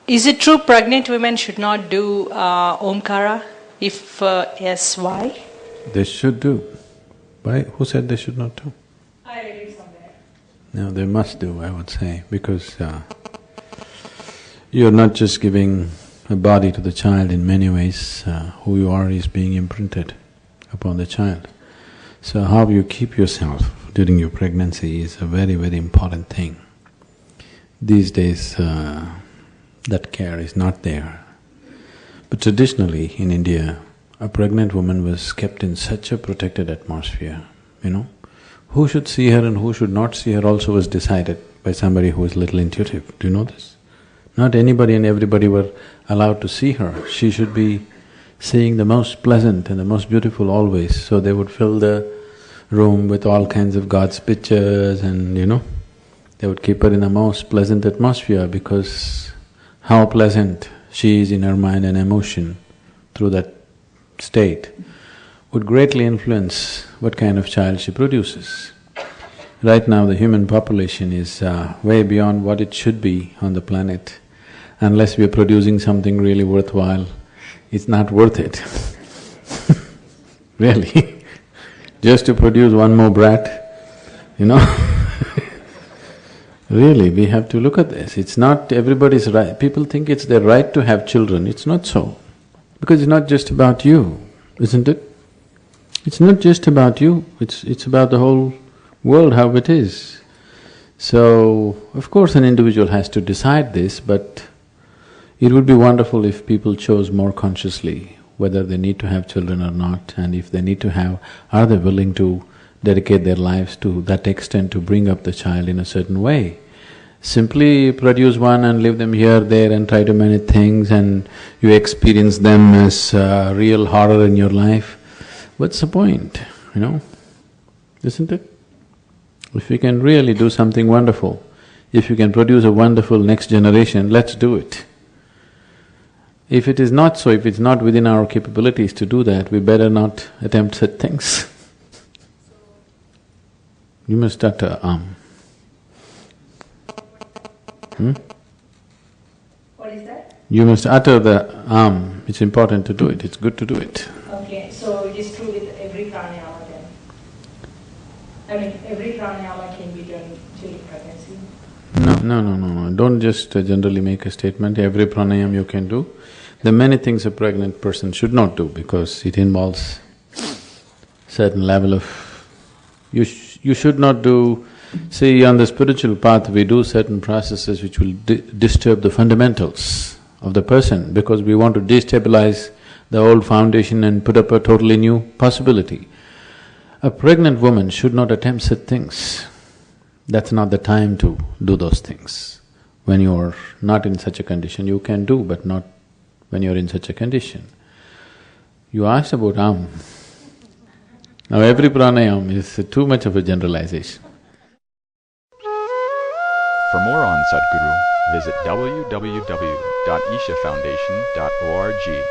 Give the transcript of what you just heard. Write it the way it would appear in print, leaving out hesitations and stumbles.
Is it true pregnant women should not do Omkara? If yes, why? They should do. Why? Who said they should not do? I read it somewhere. No, they must do, I would say, because you're not just giving a body to the child in many ways, who you are is being imprinted upon the child. So how you keep yourself during your pregnancy is a very, very important thing. These days, that care is not there. But traditionally in India, a pregnant woman was kept in such a protected atmosphere, you know. Who should see her and who should not see her also was decided by somebody who was little intuitive. Do you know this? Not anybody and everybody were allowed to see her. She should be seeing the most pleasant and the most beautiful always, so they would fill the room with all kinds of God's pictures and, you know, they would keep her in the most pleasant atmosphere because how pleasant she is in her mind and emotion through that state would greatly influence what kind of child she produces. Right now the human population is way beyond what it should be on the planet. Unless we are producing something really worthwhile, it's not worth it really. Just to produce one more brat, you know really, we have to look at this. It's not everybody's right. People think it's their right to have children. It's not so. Because it's not just about you, isn't it? It's not just about you, it's about the whole world, how it is. So, of course an individual has to decide this, but it would be wonderful if people chose more consciously whether they need to have children or not, and if they need to have, are they willing to dedicate their lives to that extent to bring up the child in a certain way. Simply produce one and leave them here, there and try to manage things and you experience them as real horror in your life, what's the point, you know, isn't it? If you can really do something wonderful, if you can produce a wonderful next generation, let's do it. If it is not so, if it's not within our capabilities to do that, we better not attempt such things. You must utter What is that? You must utter the it's important to do it, it's good to do it. Okay, so it is true with every pranayama then? I mean, every pranayama can be done during pregnancy? No, don't just generally make a statement, every pranayama you can do. There are many things a pregnant person should not do because it involves certain level of… You should not do… See, on the spiritual path we do certain processes which will disturb the fundamentals of the person because we want to destabilize the old foundation and put up a totally new possibility. A pregnant woman should not attempt such things. That's not the time to do those things. When you're not in such a condition, you can do, but not when you're in such a condition. You asked about Now every pranayama is too much of a generalization. For more on Sadhguru, visit www.ishafoundation.org.